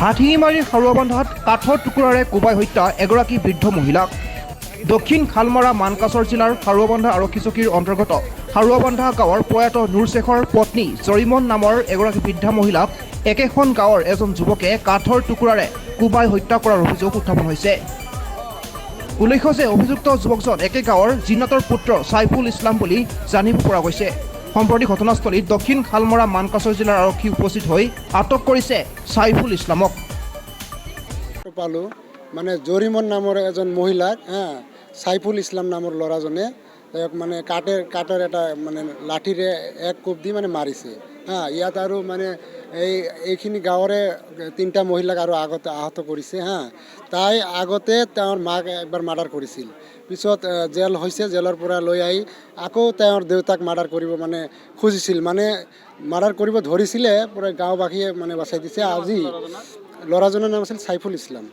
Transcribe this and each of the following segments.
হাতশিঙিমাৰীৰ খাৰুৱাবান্ধাত কাঠৰ টুকুৰাৰে কোবাই হত্যা এগৰাকী বৃদ্ধ মহিলাক। দক্ষিণ খালমাৰা মানকাছৰ জিলাৰ খাৰুৱাবান্ধা আৰক্ষী চকীৰ অন্তৰ্গত খাৰুৱাবান্ধা গাঁৱৰ প্ৰয়াত নুৰশ্বেখৰ পত্নী জৰিমন নামৰ এগৰাকী বৃদ্ধা মহিলাক একেখন গাঁৱৰ এজন যুৱকে কাঠৰ টুকুৰাৰে কোবাই হত্যা কৰাৰ অভিযোগ উত্থাপন হৈছে। উল্লেখ্য যে অভিযুক্ত যুৱকজন একে গাঁৱৰ জিন্নাতৰ পুত্ৰ ছাইফুল ইছলাম বুলি জানিব পৰা গৈছে। সম্প্ৰতি ঘটনাস্থলীত দক্ষিণ খালমৰা মানকাছৰ জিলাৰ আৰক্ষী উপস্থিত হৈ আটক কৰিছে ছাইফুল ইছলামক। পালো মানে জৰিমন নামৰ এজন মহিলাক ছাইফুল ইছলাম নামৰ ল'ৰাজনে তেওঁক মানে কাঠৰ এটা মানে লাঠিৰে এক কোব দি মানে মাৰিছে। ইয়াত আৰু মানে এইখিনি গাঁৱৰে 3টা মহিলাক আৰু আগতে আহত কৰিছে। তাই আগতে তেওঁৰ মাক একবাৰ মাৰ্ডাৰ কৰিছিল, পিছত জেল হৈছে, জেলৰ পৰা লৈ আহি আকৌ তেওঁৰ দেউতাক মাৰ্ডাৰ কৰিব মানে খুজিছিল, মানে মাৰ্ডাৰ কৰিব ধৰিছিলে, পুৰা গাঁওবাসীয়ে মানে বাচাই দিছে। আজি ল'ৰাজনৰ নাম আছিল ছাইফুল ইছলাম,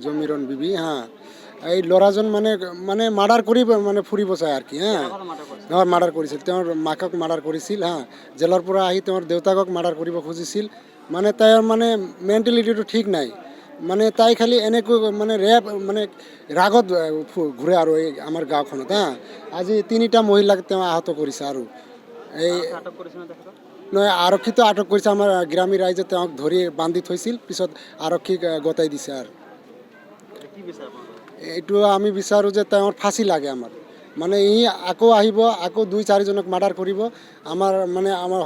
জমিৰন বিবি। এই ল'ৰাজন মানে মাৰ্ডাৰ কৰিব মানে ফুৰিব চায় আৰু কি। মাৰ্ডাৰ কৰিছিল, তেওঁৰ মাকক মাৰ্ডাৰ কৰিছিল। জেলৰ পৰা আহি তেওঁৰ দেউতাকক মাৰ্ডাৰ কৰিব খুজিছিল। মানে তাইৰ মানে মেণ্টেলিটিটো ঠিক নাই, মানে তাই খালি এনেকৈ মানে মানে ৰাগত ঘূৰে আৰু এই আমাৰ গাঁওখনত। আজি 3টা মহিলাক তেওঁ আহত কৰিছে। আৰু এই নহয়, আৰক্ষীতো আটক কৰিছে। আমাৰ গ্ৰামীণ ৰাইজে তেওঁক ধৰি বান্ধি থৈছিল, পিছত আৰক্ষীক গতাই দিছে। আৰু এইটো আমি বিচাৰোঁ যে তেওঁৰ ফাঁচি লাগে। আমাৰ মানে আকৌ আহিব, আকৌ 2-4জনক মাৰ্ডাৰ কৰিব। আমাৰ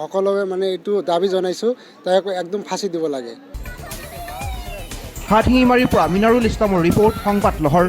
সকলোৱে মানে এইটো দাবী জনাইছোঁ, তেওঁক একদম ফাঁচি দিব লাগে। হাতশিঙিমাৰীৰ পৰা মিনাৰুল ইছলামৰ ৰিপৰ্ট, সংবাদ লহৰ।